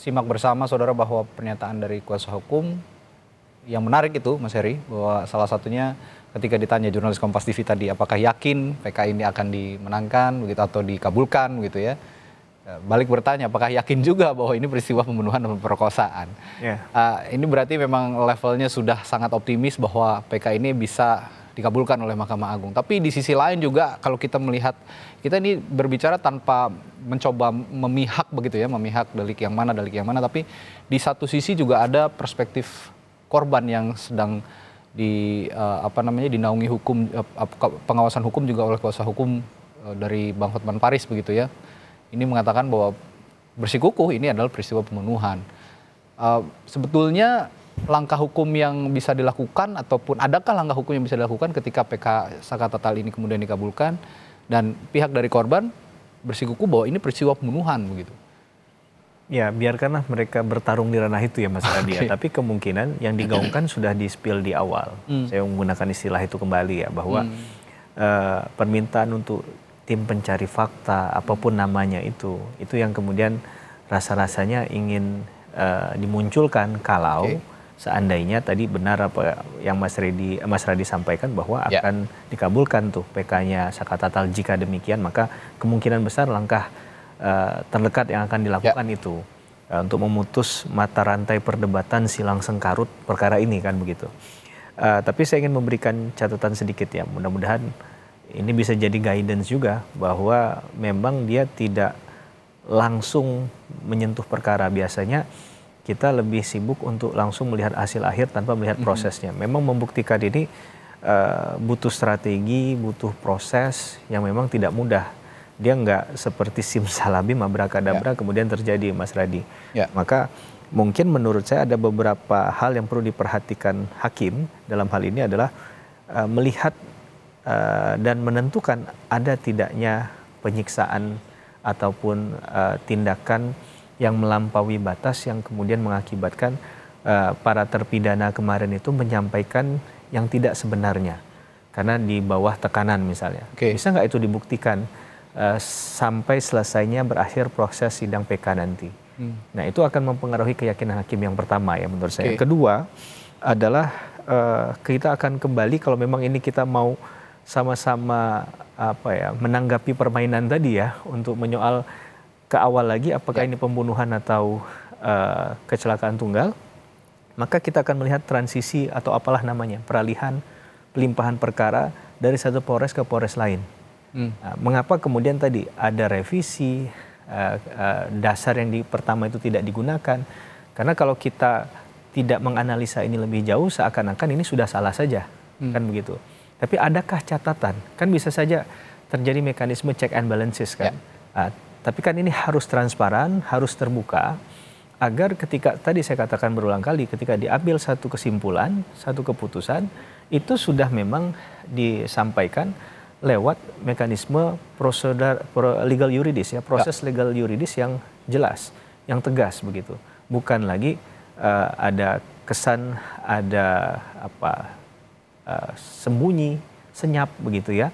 simak bersama saudara bahwa pernyataan dari kuasa hukum yang menarik itu Mas Heri, bahwa salah satunya ketika ditanya jurnalis Kompas TV tadi apakah yakin PK ini akan dimenangkan begitu atau dikabulkan gitu ya. Balik bertanya apakah yakin juga bahwa ini peristiwa pembunuhan dan pemerkosaan. Ini berarti memang levelnya sudah sangat optimis bahwa PK ini bisa dikabulkan oleh Mahkamah Agung. Tapi di sisi lain juga kalau kita melihat, kita ini berbicara tanpa mencoba memihak begitu ya, memihak delik yang mana, tapi di satu sisi juga ada perspektif korban yang sedang dinaungi hukum, pengawasan hukum juga oleh kuasa hukum dari Bang Hotman Paris begitu ya. Ini mengatakan bahwa bersikukuh ini adalah peristiwa pembunuhan. Sebetulnya langkah hukum yang bisa dilakukan ataupun adakah langkah hukum yang bisa dilakukan ketika PK Saka Tatal ini kemudian dikabulkan dan pihak dari korban bersikukuh bahwa ini peristiwa pembunuhan begitu? Ya, biarkanlah mereka bertarung di ranah itu ya Mas Radia. Tapi kemungkinan yang digaungkan sudah di-spill di awal. Saya menggunakan istilah itu kembali ya, bahwa permintaan untuk tim pencari fakta, apapun namanya itu yang kemudian rasa-rasanya ingin dimunculkan kalau seandainya tadi benar apa yang Mas Radi sampaikan bahwa akan dikabulkan tuh PK-nya Saka Tatal. Jika demikian maka kemungkinan besar langkah terdekat yang akan dilakukan itu untuk memutus mata rantai perdebatan silang sengkarut perkara ini kan begitu. Tapi saya ingin memberikan catatan sedikit ya, mudah-mudahan ini bisa jadi guidance juga bahwa memang dia tidak langsung menyentuh perkara. Biasanya kita lebih sibuk untuk langsung melihat hasil akhir tanpa melihat prosesnya. Memang membuktikan ini butuh strategi, butuh proses yang memang tidak mudah. Dia nggak seperti simsalabim abrakadabra kemudian terjadi Mas Radi. Maka mungkin menurut saya ada beberapa hal yang perlu diperhatikan hakim dalam hal ini adalah melihat dan menentukan ada tidaknya penyiksaan ataupun tindakan yang melampaui batas yang kemudian mengakibatkan para terpidana kemarin itu menyampaikan yang tidak sebenarnya karena di bawah tekanan misalnya. Bisa nggak itu dibuktikan sampai selesainya berakhir proses sidang PK nanti. Nah itu akan mempengaruhi keyakinan hakim yang pertama ya menurut saya. Kedua adalah kita akan kembali kalau memang ini kita mau sama-sama menanggapi permainan tadi ya untuk menyoal ke awal lagi apakah ini pembunuhan atau kecelakaan tunggal, maka kita akan melihat transisi atau apalah namanya peralihan pelimpahan perkara dari satu Polres ke Polres lain. Nah, mengapa kemudian tadi ada revisi dasar yang pertama itu tidak digunakan? Karena kalau kita tidak menganalisa ini lebih jauh seakan-akan ini sudah salah saja, kan begitu. Tapi adakah catatan? Kan bisa saja terjadi mekanisme check and balances kan. Tapi kan ini harus transparan, harus terbuka agar ketika tadi saya katakan berulang kali ketika diambil satu kesimpulan, satu keputusan itu sudah memang disampaikan lewat mekanisme prosedur legal yuridis ya, proses legal yuridis yang jelas, yang tegas begitu. Bukan lagi ada kesan ada sembunyi, senyap begitu ya.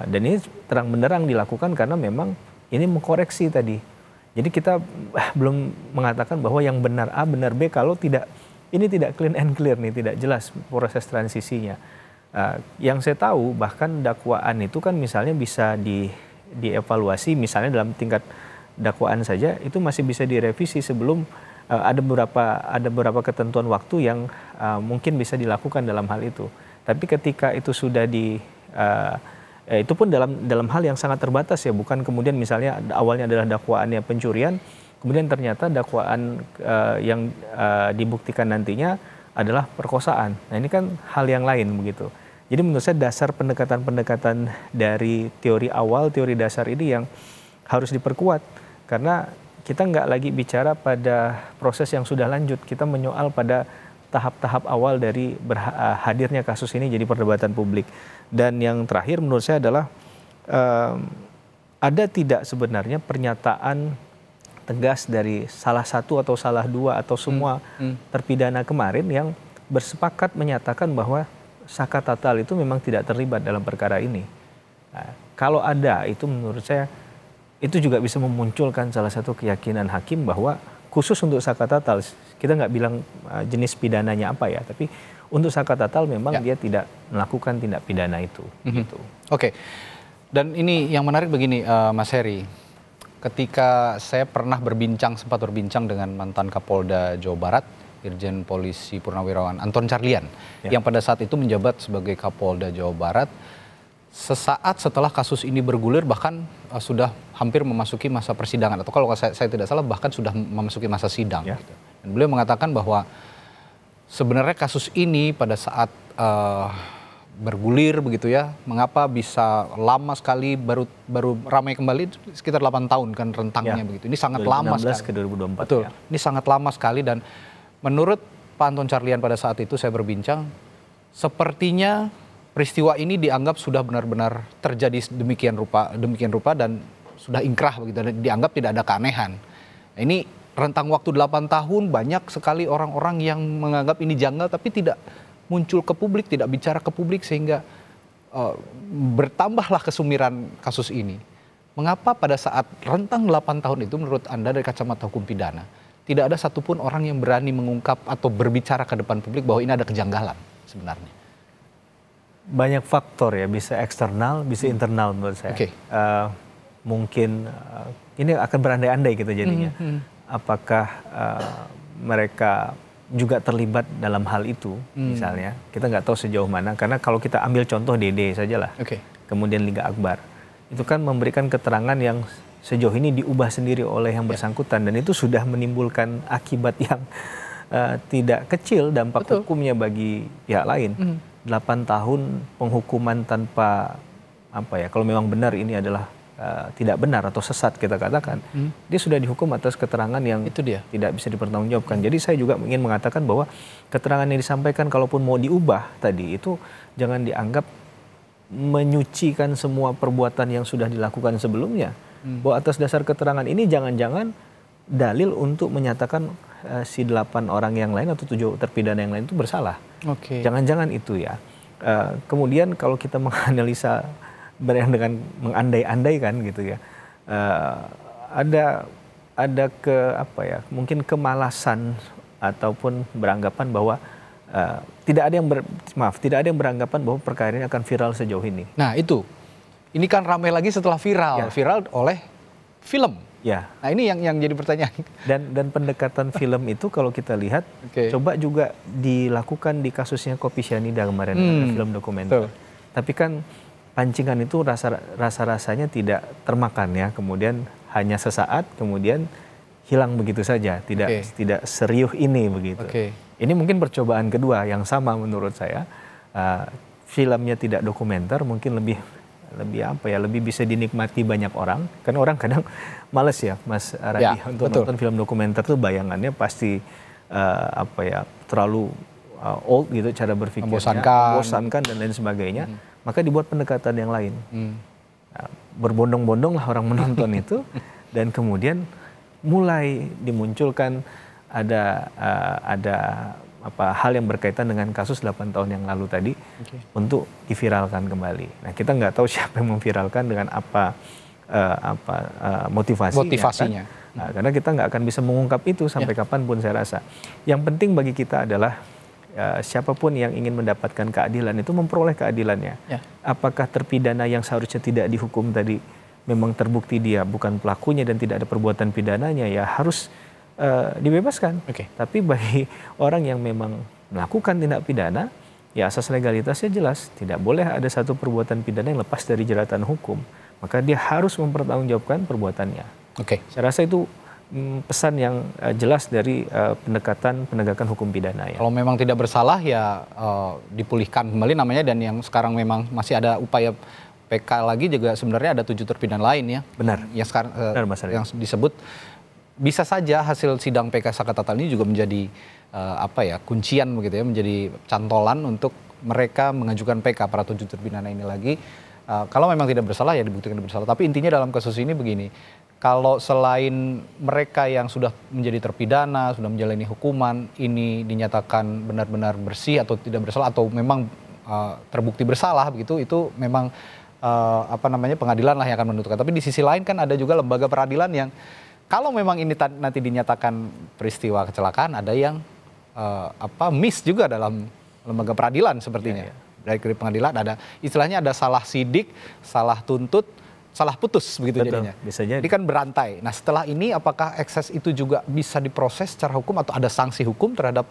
Dan ini terang benderang dilakukan karena memang ini mengkoreksi tadi. Jadi kita belum mengatakan bahwa yang benar A, benar B kalau ini tidak clean and clear nih, tidak jelas proses transisinya. Yang saya tahu bahkan dakwaan itu kan misalnya bisa dievaluasi misalnya dalam tingkat dakwaan saja itu masih bisa direvisi sebelum ada beberapa ketentuan waktu yang mungkin bisa dilakukan dalam hal itu. Tapi ketika itu sudah itu pun dalam hal yang sangat terbatas ya, bukan kemudian misalnya awalnya adalah dakwaannya pencurian, kemudian ternyata dakwaan yang dibuktikan nantinya adalah perkosaan. Nah ini kan hal yang lain begitu. Jadi menurut saya dasar pendekatan-pendekatan dari teori awal, teori dasar ini yang harus diperkuat. Karena kita nggak lagi bicara pada proses yang sudah lanjut, kita menyoal pada tahap-tahap awal dari hadirnya kasus ini jadi perdebatan publik. Dan yang terakhir menurut saya adalah ada tidak sebenarnya pernyataan tegas dari salah satu atau salah dua atau semua terpidana kemarin yang bersepakat menyatakan bahwa Saka Tatal itu memang tidak terlibat dalam perkara ini. Nah, kalau ada itu menurut saya itu juga bisa memunculkan salah satu keyakinan hakim bahwa khusus untuk Saka Tatal, kita nggak bilang jenis pidananya apa ya, tapi untuk Saka Tatal memang dia tidak melakukan tindak pidana itu. Gitu. Oke. Dan ini yang menarik begini, Mas Heri. Ketika saya sempat berbincang dengan mantan Kapolda Jawa Barat, Irjen Polisi Purnawirawan Anton Carlian, yang pada saat itu menjabat sebagai Kapolda Jawa Barat, sesaat setelah kasus ini bergulir bahkan sudah hampir memasuki masa persidangan, atau kalau saya tidak salah bahkan sudah memasuki masa sidang. Gitu. Dan beliau mengatakan bahwa sebenarnya kasus ini pada saat bergulir begitu ya, mengapa bisa lama sekali baru ramai kembali sekitar 8 tahun kan rentangnya begitu. Ini sangat lama sekali. ke 2024. Betul. Ini sangat lama sekali, dan menurut Pak Anton Carlian pada saat itu saya berbincang, sepertinya peristiwa ini dianggap sudah benar-benar terjadi demikian rupa dan sudah inkrah begitu, dan dianggap tidak ada keanehan. Nah, ini rentang waktu 8 tahun banyak sekali orang-orang yang menganggap ini janggal tapi tidak muncul ke publik, tidak bicara ke publik, sehingga bertambahlah kesumiran kasus ini. Mengapa pada saat rentang 8 tahun itu menurut Anda dari kacamata hukum pidana tidak ada satupun orang yang berani mengungkap atau berbicara ke depan publik bahwa ini ada kejanggalan sebenarnya? Banyak faktor ya, bisa eksternal, bisa internal menurut saya. Mungkin ini akan berandai-andai gitu jadinya. Apakah mereka juga terlibat dalam hal itu misalnya? Kita nggak tahu sejauh mana, karena kalau kita ambil contoh Dede sajalah, kemudian Liga Akbar, itu kan memberikan keterangan yang sejauh ini diubah sendiri oleh yang bersangkutan, dan itu sudah menimbulkan akibat yang tidak kecil dampak hukumnya bagi pihak lain. 8 tahun penghukuman tanpa kalau memang benar ini adalah tidak benar atau sesat kita katakan, dia sudah dihukum atas keterangan yang tidak bisa dipertanggungjawabkan. Jadi saya juga ingin mengatakan bahwa keterangan yang disampaikan kalaupun mau diubah tadi itu jangan dianggap menyucikan semua perbuatan yang sudah dilakukan sebelumnya. Bahwa atas dasar keterangan ini jangan-jangan dalil untuk menyatakan si 8 orang yang lain atau 7 terpidana yang lain itu bersalah. Jangan-jangan itu ya. Kemudian kalau kita menganalisa dengan mengandai-andaikan gitu ya, ada mungkin kemalasan ataupun beranggapan bahwa tidak ada yang beranggapan bahwa perkara ini akan viral sejauh ini. Nah itu, ini kan ramai lagi setelah viral oleh film. Nah ini yang jadi pertanyaan. Dan pendekatan film itu kalau kita lihat, coba juga dilakukan di kasusnya Kopi Cyanida kemarin, film dokumenter. Tapi kan pancingan itu rasa-rasanya tidak termakan ya, kemudian hanya sesaat, kemudian hilang begitu saja, tidak serius ini begitu. Ini mungkin percobaan kedua yang sama menurut saya. Filmnya tidak dokumenter, mungkin lebih bisa dinikmati banyak orang, karena orang kadang males ya Mas Radhi untuk nonton film dokumenter tuh bayangannya pasti terlalu old gitu cara berpikirnya, membosankan dan lain sebagainya. Maka dibuat pendekatan yang lain. Berbondong-bondong lah orang menonton itu, dan kemudian mulai dimunculkan ada hal yang berkaitan dengan kasus 8 tahun yang lalu tadi untuk diviralkan kembali. Nah, kita nggak tahu siapa yang memviralkan dengan motivasinya. Kan? Nah, karena kita nggak akan bisa mengungkap itu sampai kapanpun saya rasa. Yang penting bagi kita adalah siapapun yang ingin mendapatkan keadilan itu memperoleh keadilannya. Apakah terpidana yang seharusnya tidak dihukum tadi memang terbukti dia bukan pelakunya dan tidak ada perbuatan pidananya, ya harus dibebaskan. Tapi bagi orang yang memang melakukan tindak pidana, ya asas legalitasnya jelas, tidak boleh ada satu perbuatan pidana yang lepas dari jeratan hukum. Maka dia harus mempertanggungjawabkan perbuatannya. Saya rasa itu pesan yang jelas dari pendekatan penegakan hukum pidana. Kalau memang tidak bersalah ya dipulihkan kembali namanya, dan yang sekarang memang masih ada upaya PK lagi juga sebenarnya ada 7 terpidana lain ya. Benar. Yang sekarang yang disebut. Bisa saja hasil sidang PK Saka Tatal ini juga menjadi kuncian begitu ya, menjadi cantolan untuk mereka mengajukan PK para 7 terpidana ini lagi. Kalau memang tidak bersalah ya dibuktikan tidak bersalah. Tapi intinya dalam kasus ini begini, kalau selain mereka yang sudah menjadi terpidana, sudah menjalani hukuman, ini dinyatakan benar-benar bersih atau tidak bersalah atau memang terbukti bersalah begitu, itu memang pengadilan lah yang akan menentukan. Tapi di sisi lain kan ada juga lembaga peradilan yang kalau memang ini nanti dinyatakan peristiwa kecelakaan, ada yang miss juga dalam lembaga peradilan sepertinya. Dari pengadilan ada istilahnya ada salah sidik, salah tuntut, salah putus begitu jadinya. Bisa jadi. Ini kan berantai. Nah setelah ini apakah ekses itu juga bisa diproses secara hukum atau ada sanksi hukum terhadap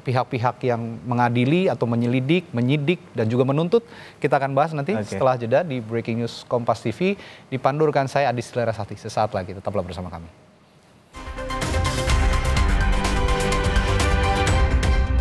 pihak-pihak yang mengadili atau menyelidik, menyidik dan juga menuntut? Kita akan bahas nanti setelah jeda di Breaking News Kompas TV. Dipandurkan saya Adi Stilerasati. Sesaat lagi tetaplah bersama kami.